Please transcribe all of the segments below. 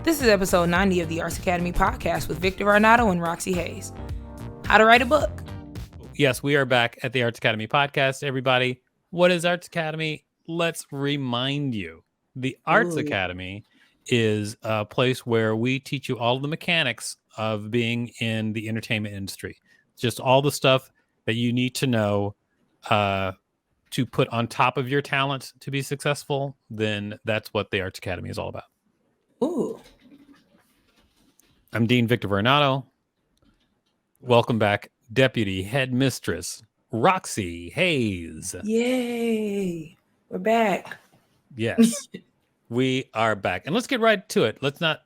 This is episode 90 of the Arts Academy podcast with Victor Varnado and Roxxy Haze. How to write a book. Yes, we are back at the Arts Academy podcast. Everybody, what is Arts Academy? Let's remind you. The Arts Academy is a place where we teach you all of the mechanics of being in the entertainment industry. Just all the stuff that you need to know to put on top of your talent to be successful. Then that's what the Arts Academy is all about. Ooh. I'm Dean Victor Varnado. Welcome back, Deputy Headmistress Roxxy Haze. Yay. We're back. Yes, we are back. And let's get right to it. Let's not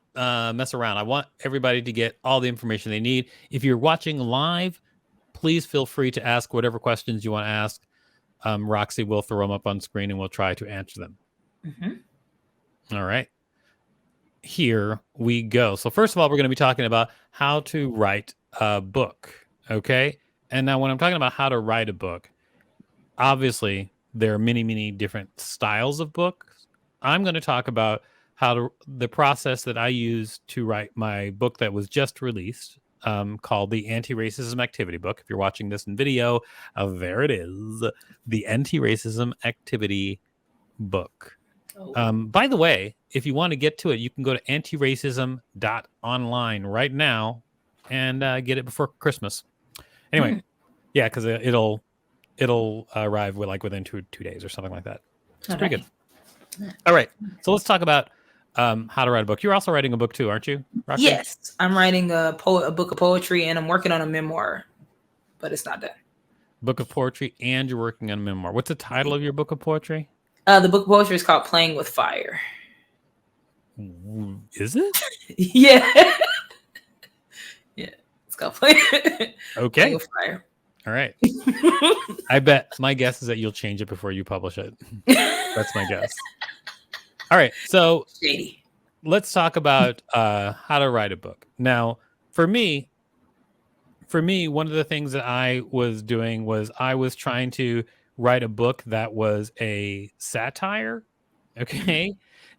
mess around. I want everybody to get all the information they need. If you're watching live, please feel free to ask whatever questions you want to ask. Roxy will throw them up on screen and we'll try to answer them. Mm-hmm. All right. Here we go. So first of all, we're going to be talking about how to write a book. Okay. And now when I'm talking about how to write a book, obviously there are many, many different styles of books. I'm going to talk about the process that I use to write my book that was just released, called the Anti-Racism Activity Book. If you're watching this in video, there it is, the Anti-Racism Activity Book. By the way, if you want to get to it, you can go to antiracism.online right now and get it before Christmas. Anyway, yeah, because it'll arrive within two days or something like that. It's pretty good. All right, so let's talk about how to write a book. You're also writing a book too, aren't you, Roxy? Yes, I'm writing a book of poetry, and I'm working on a memoir, but it's not done. Book of poetry, and you're working on a memoir. What's the title of your book of poetry? The book of poetry is called Playing with Fire. Is it? Yeah. Yeah, it's called Playing with Fire. All right. I bet my guess is that you'll change it before you publish it. That's my guess. All right. So Shady. Let's talk about how to write a book. Now, for me, one of the things that I was doing was I was trying to write a book that was a satire. Okay.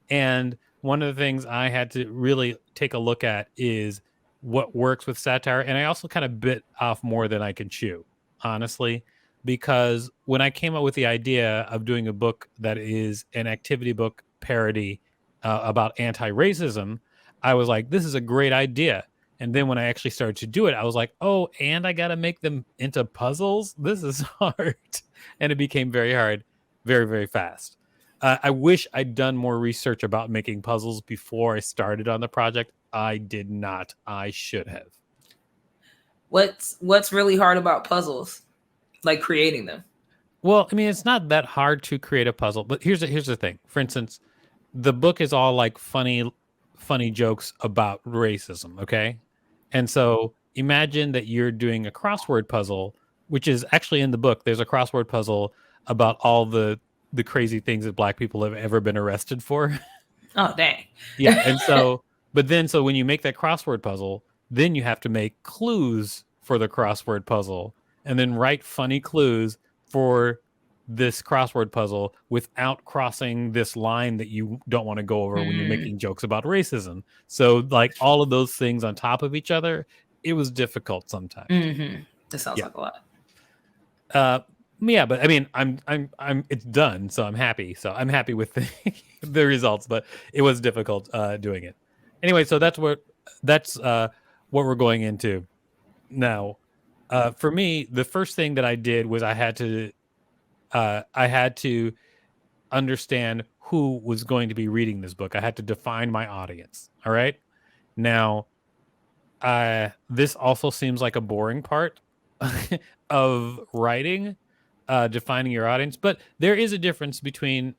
And one of the things I had to really take a look at is what works with satire. And I also kind of bit off more than I could chew, honestly, because when I came up with the idea of doing a book that is an activity book parody about anti-racism, I was like, this is a great idea. And then when I actually started to do it, I was like, oh, and I got to make them into puzzles? This is hard. And it became very hard, very, very fast. I wish I'd done more research about making puzzles before I started on the project. I did not. I should have. What's really hard about puzzles? Like creating them? Well, I mean, it's not that hard to create a puzzle, but here's the thing. For instance, the book is all like funny jokes about racism, okay? And so imagine that you're doing a crossword puzzle, which is actually in the book. There's a crossword puzzle about all the crazy things that Black people have ever been arrested for. Oh, dang. Yeah, and so, so when you make that crossword puzzle, then you have to make clues for the crossword puzzle and then write funny clues for this crossword puzzle without crossing this line that you don't want to go over when you're making jokes about racism. So like all of those things on top of each other, it was difficult sometimes. That sounds like a lot. Yeah, but I mean, I'm it's done, so I'm happy. So I'm happy with the results, but it was difficult doing it. Anyway, so that's what we're going into now. For me, the first thing that I did was I had to understand who was going to be reading this book. I had to define my audience. All right. Now, this also seems like a boring part of writing, defining your audience, but there is a difference between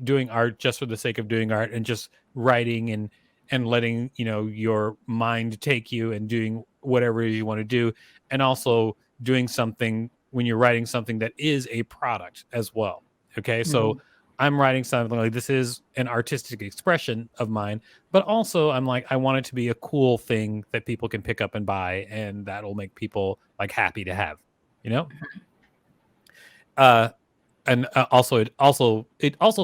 doing art just for the sake of doing art and just writing and letting your mind take you and doing whatever you want to do, and also doing something when you're writing something that is a product as well. Okay. So I'm writing something like this is an artistic expression of mine, but also I'm like, I want it to be a cool thing that people can pick up and buy, and that'll make people like happy to have, I and also it also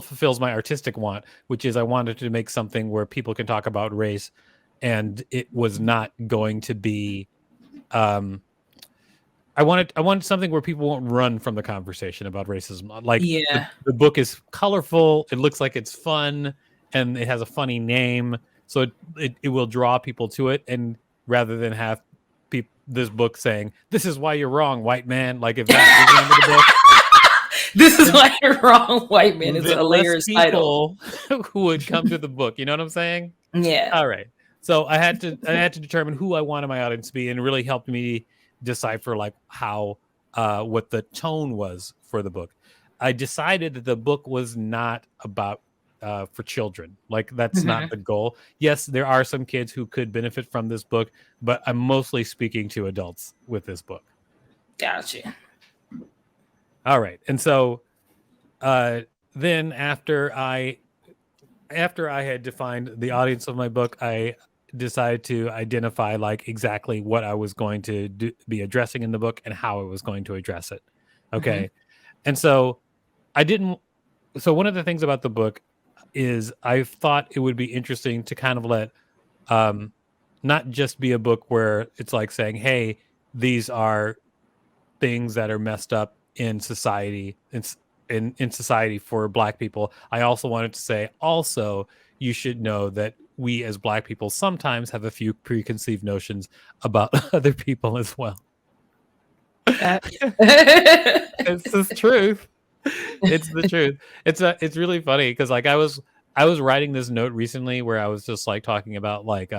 fulfills my artistic want, which is I wanted to make something where people can talk about race, and it was not going to be. I wanted something where people won't run from the conversation about racism. Like Yeah. the book is colorful, it looks like it's fun, and it has a funny name, so it will draw people to it. And rather than have this book saying, "This is why you're wrong, white man," like if that was the name of the book. This is why you're wrong, white man. It's a hilarious title. Who would come to the book? You know what I'm saying? Yeah. All right. So I had to determine who I wanted my audience to be, and it really helped me decipher like how what the tone was for the book. I decided that the book was not about for children. Like that's not the goal. Yes, there are some kids who could benefit from this book, but I'm mostly speaking to adults with this book. Gotcha. All right. And so then after I had defined the audience of my book, I decided to identify like exactly what I was going to be addressing in the book and how I was going to address it. Okay. And so one of the things about the book is I thought it would be interesting to kind of let not just be a book where it's like saying, hey, these are things that are messed up in society, in society for Black people. I also wanted to say, also, you should know that we as Black people sometimes have a few preconceived notions about other people as well. It's the truth. It's the truth. It's really funny because like I was writing this note recently where I was just like talking about like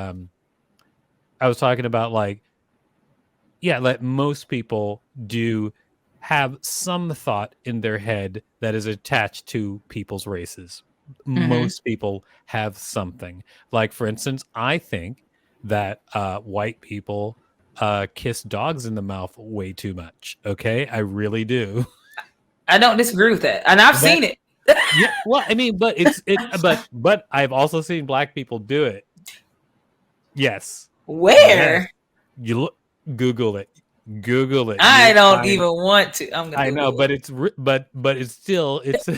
that most people do have some thought in their head that is attached to people's races. Most people have something. Like, for instance, I think that white people kiss dogs in the mouth way too much. Okay, I really do. I don't disagree with that, and I've seen it. Yeah, well, I mean, but but I've also seen Black people do it. Yes. Where? Yes. You look, Google it. Google it. I don't even want to. I know, but it's still it's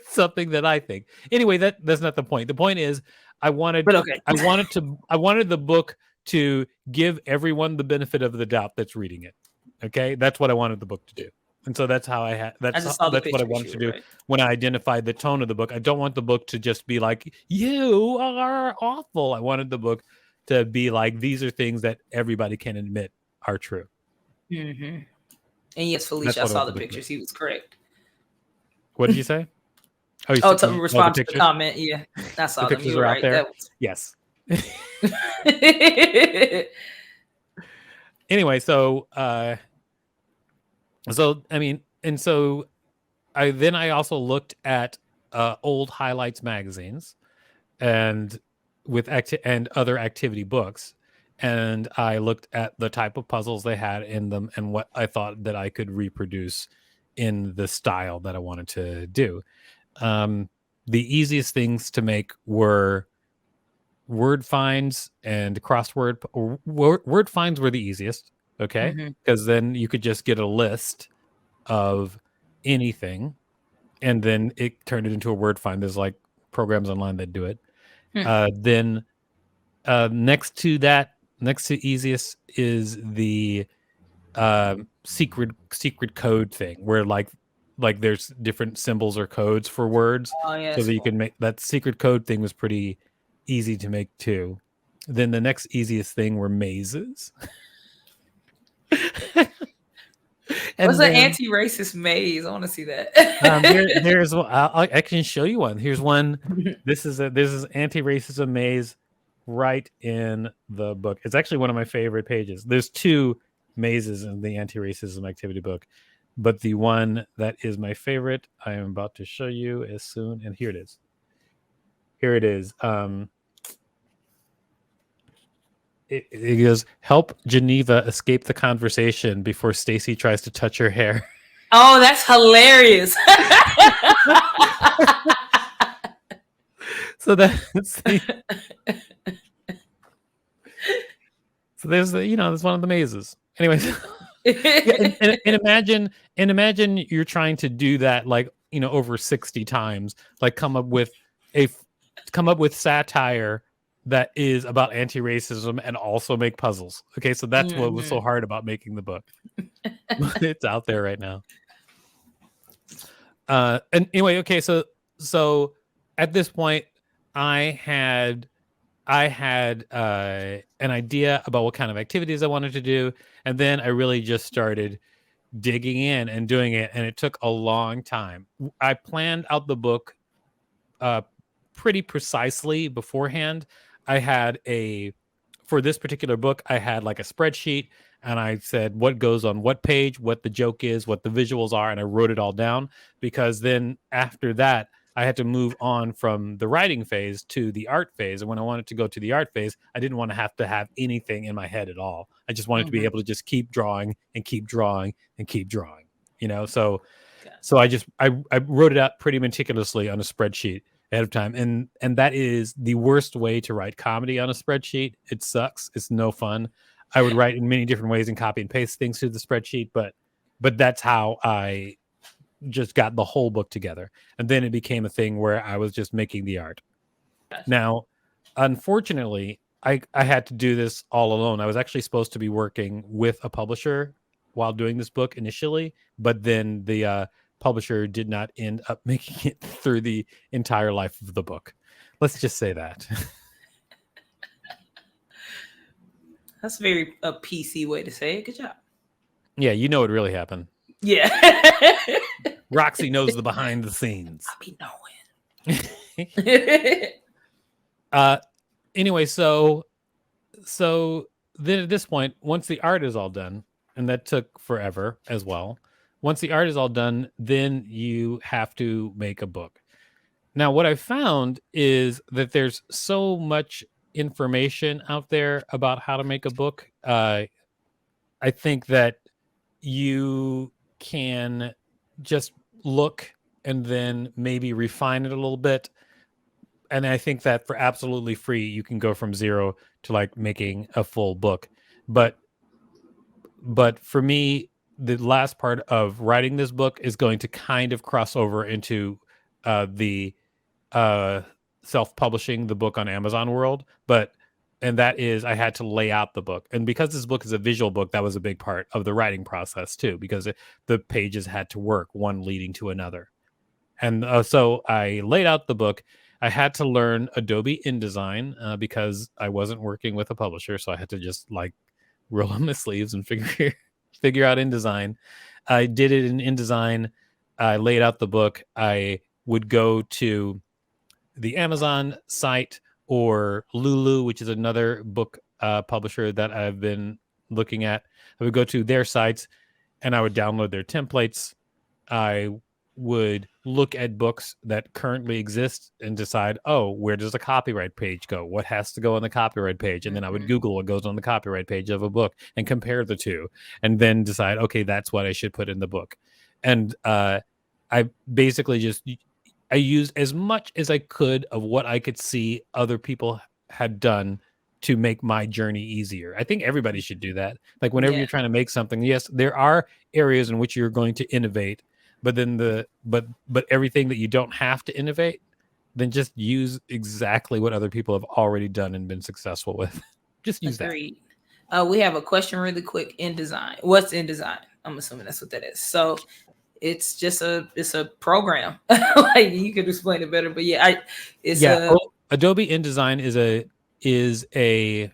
something that I think. Anyway, that's not the point. The point is, I wanted the book to give everyone the benefit of the doubt that's reading it. Okay, that's what I wanted the book to do, and so that's how I had. That's what I wanted to do when I identified the tone of the book. I don't want the book to just be like, "You are awful." I wanted the book to be like, "These are things that everybody can admit are true." And yes, Felicia, I saw the pictures. He was correct. What did you say? To respond to the comment. Yeah, I saw the them. pictures You were are right. out there. Yes. Anyway, so I mean, and so I also looked at old highlights magazines and and other activity books. And I looked at the type of puzzles they had in them and what I thought that I could reproduce in the style that I wanted to do. The easiest things to make were word finds and crossword. Word finds were the easiest, okay? Because then you could just get a list of anything, and then it turned it into a word find. There's like programs online that do it. Then next to easiest is the secret code thing, where like there's different symbols or codes for words, so that you can make that secret code thing was pretty easy to make too. Then the next easiest thing were mazes. What's an anti-racist maze? I want to see that. There's I can show you one. Here's one. This is anti-racism maze right in the book. It's actually one of my favorite pages. There's two mazes in the anti-racism activity book, but the one that is my favorite I am about to show you as soon, and here it is. It goes, help Geneva escape the conversation before Stacy tries to touch her hair. Oh, that's hilarious. So that's so there's there's one of the mazes. Anyways, and imagine you're trying to do that like over 60 times, like come up with satire that is about anti-racism and also make puzzles. Okay, so that's what was so hard about making the book. It's out there right now. And anyway, okay, so at this point, I had an idea about what kind of activities I wanted to do, and then I really just started digging in and doing it, and it took a long time. I planned out the book pretty precisely beforehand. For this particular book, I had like a spreadsheet, and I said what goes on what page, what the joke is, what the visuals are, and I wrote it all down, because then after that, I had to move on from the writing phase to the art phase. And when I wanted to go to the art phase, I didn't want to have anything in my head at all. I just wanted to be able to just keep drawing and keep drawing and keep drawing, So I wrote it out pretty meticulously on a spreadsheet ahead of time. And that is the worst way to write comedy on a spreadsheet. It sucks. It's no fun. I would write in many different ways and copy and paste things to the spreadsheet, but that's how I just got the whole book together. And then it became a thing where I was just making the art. Gotcha. Now, unfortunately, I had to do this all alone. I was actually supposed to be working with a publisher while doing this book initially, but then the publisher did not end up making it through the entire life of the book. Let's just say that. That's a PC way to say it. Good job. Yeah, it really happened. Yeah. Roxy knows the behind the scenes. I be knowing. Anyway, so then at this point, once the art is all done, and that took forever as well. Once the art is all done, then you have to make a book. Now, what I found is that there's so much information out there about how to make a book. I think that you can just look and then maybe refine it a little bit. And I think that for absolutely free, you can go from zero to like making a full book. But for me, the last part of writing this book is going to kind of cross over into the self-publishing the book on Amazon world. And that is, I had to lay out the book. And because this book is a visual book, that was a big part of the writing process too, because the pages had to work, one leading to another. And so I laid out the book. I had to learn Adobe InDesign because I wasn't working with a publisher. So I had to just like roll up my sleeves and figure out InDesign. I did it in InDesign. I laid out the book. I would go to the Amazon site or Lulu, which is another book publisher that I've been looking at. I would go to their sites and I would download their templates. I would look at books that currently exist and decide, where does the copyright page go? What has to go on the copyright page? And then I would Google what goes on the copyright page of a book and compare the two, and then decide, okay, that's what I should put in the book. And I basically I used as much as I could of what I could see other people had done to make my journey easier. I think everybody should do that. Like whenever you're trying to make something, yes, there are areas in which you're going to innovate, but then but everything that you don't have to innovate, then just use exactly what other people have already done and been successful with. Just use Agreed. That. We have a question really quick. InDesign. What's InDesign? I'm assuming that's what that is. So it's just a program. Like you could explain it better, but Adobe InDesign is a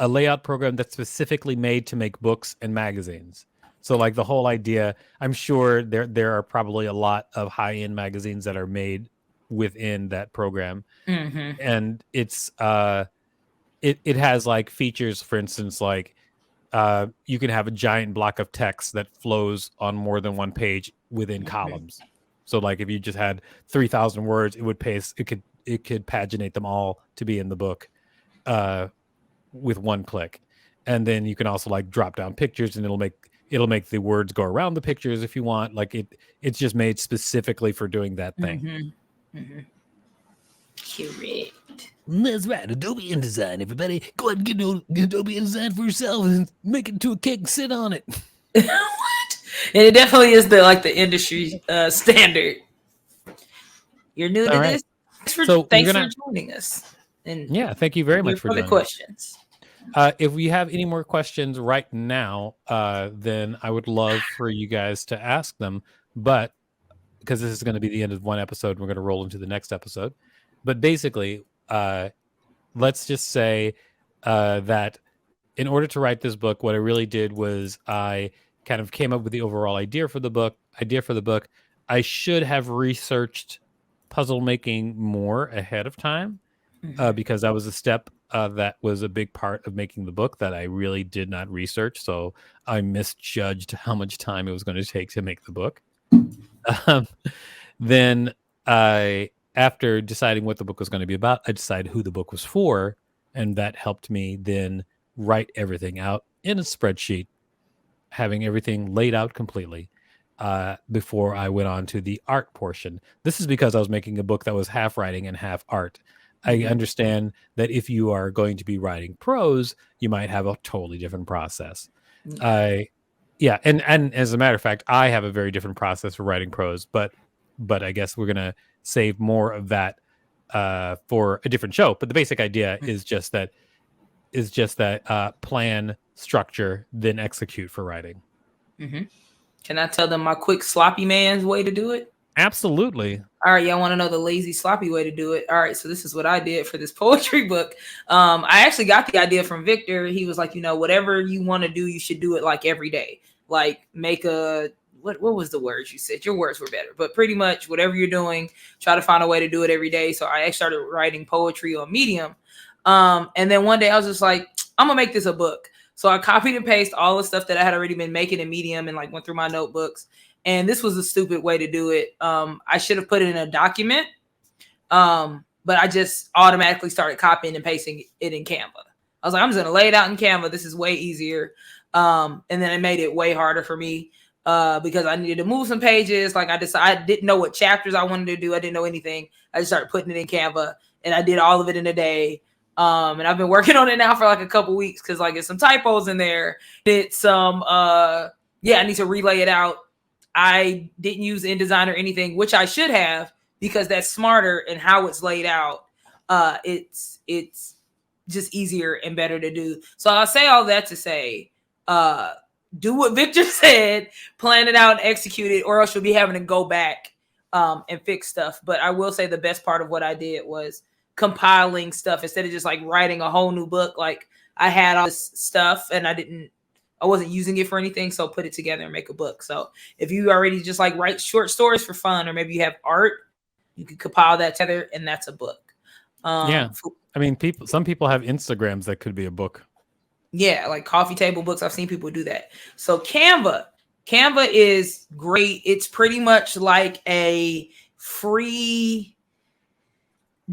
layout program that's specifically made to make books and magazines. So like the whole idea, I'm sure there are probably a lot of high-end magazines that are made within that program. Mm-hmm. And it's it has like features, for instance, like you can have a giant block of text that flows on more than one page within columns. So like if you just had 3,000 words, it could paginate them all to be in the book with one click. And then you can also like drop down pictures and it'll make the words go around the pictures if you want. Like it's just made specifically for doing that thing. Mm-hmm. Mm-hmm. Correct. That's right. Adobe InDesign. Everybody, go ahead and get Adobe InDesign for yourself and make it into a cake and sit on it. What? And it definitely is the industry standard. You're new to this. Thanks for joining us. And yeah, thank you very much for joining. Questions. If we have any more questions right now, then I would love for you guys to ask them. But because this is going to be the end of one episode, we're going to roll into the next episode. But basically, let's just say that in order to write this book, what I really did was I kind of came up with the overall idea for the book. I should have researched puzzle making more ahead of time, because that was a step that was a big part of making the book that I really did not research. So I misjudged how much time it was going to take to make the book. Then after deciding what the book was going to be about, I decided who the book was for. And that helped me then write everything out in a spreadsheet, having everything laid out completely before I went on to the art portion. This is because I was making a book that was half writing and half art. I understand that if you are going to be writing prose, you might have a totally different process. And as a matter of fact, I have a very different process for writing prose, but I guess we're going to save more of that for a different show. But the basic idea is just that plan, structure, then execute for writing. Can I tell them my quick sloppy man's way to do it? Absolutely. All right, y'all want to know the lazy sloppy way to do it? All right, so this is what I did for this poetry book. I actually got the idea from Victor. He was like, whatever you want to do, you should do it like every day. Like make a what was the words you said? Your words were better, but pretty much whatever you're doing, try to find a way to do it every day. So I started writing poetry on Medium. And then one day I was just like, I'm gonna make this a book. So I copied and pasted all the stuff that I had already been making in Medium and went through my notebooks. And this was a stupid way to do it. I should have put it in a document, but I just automatically started copying and pasting it in Canva. I was like, I'm just gonna lay it out in Canva. This is way easier. And then it made it way harder for me because I needed to move some pages. I didn't know what chapters I wanted to do. I didn't know anything. I just started putting it in Canva, and I did all of it in a day. And I've been working on it now for a couple weeks because it's some typos in there. It's some I need to relay it out. I didn't use InDesign or anything, which I should have because that's smarter and how it's laid out. It's just easier and better to do. So I'll say all that to say, do what Victor said, plan it out and execute it, or else you'll be having to go back and fix stuff. But I will say the best part of what I did was compiling stuff instead of just writing a whole new book. I had all this stuff and I wasn't using it for anything, so put it together and make a book. So if you already just write short stories for fun, or maybe you have art, you can compile that together and that's a book. I mean, some people have Instagrams that could be a book. Yeah, coffee table books. I've seen people do that. So Canva is great. It's pretty much like a free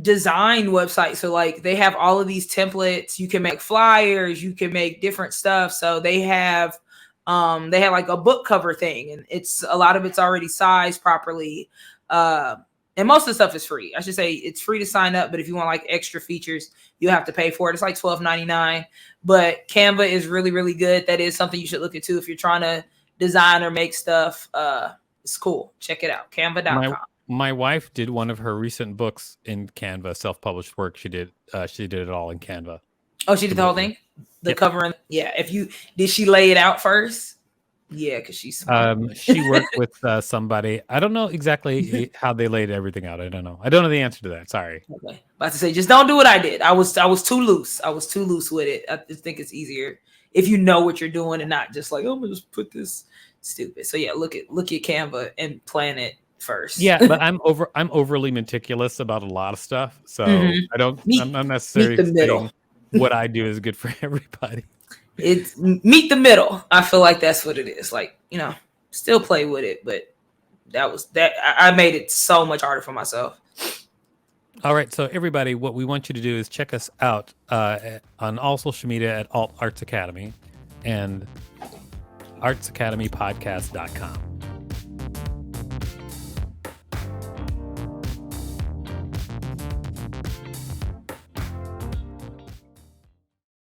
design website. So they have all of these templates. You can make flyers, you can make different stuff. So they have a book cover thing, and a lot of it's already sized properly. And most of the stuff is free. I should say it's free to sign up, but if you want extra features, you have to pay for it. It's $12.99. But Canva is really, really good. That is something you should look into if you're trying to design or make stuff. It's cool. Check it out. Canva.com. My wife did one of her recent books in Canva, self-published work. She did it all in Canva. Oh, she did the whole thing? The cover? Yeah. Did she lay it out first? Yeah, because she's smart. She worked with somebody. I don't know exactly how they laid everything out. I don't know the answer to that. Sorry. Okay. About to say, just don't do what I did. I was too loose. I was too loose with it. I just think it's easier if you know what you're doing and not just I'm gonna just put this stupid. So yeah, look at Canva and plan it first. Yeah, but I'm overly meticulous about a lot of stuff. So I'm not necessarily saying what I do is good for everybody. It's meet the middle. I feel like that's what it is. Still play with it, but I made it so much harder for myself. All right, so everybody, what we want you to do is check us out on all social media at Alt Arts Academy and artsacademypodcast.com.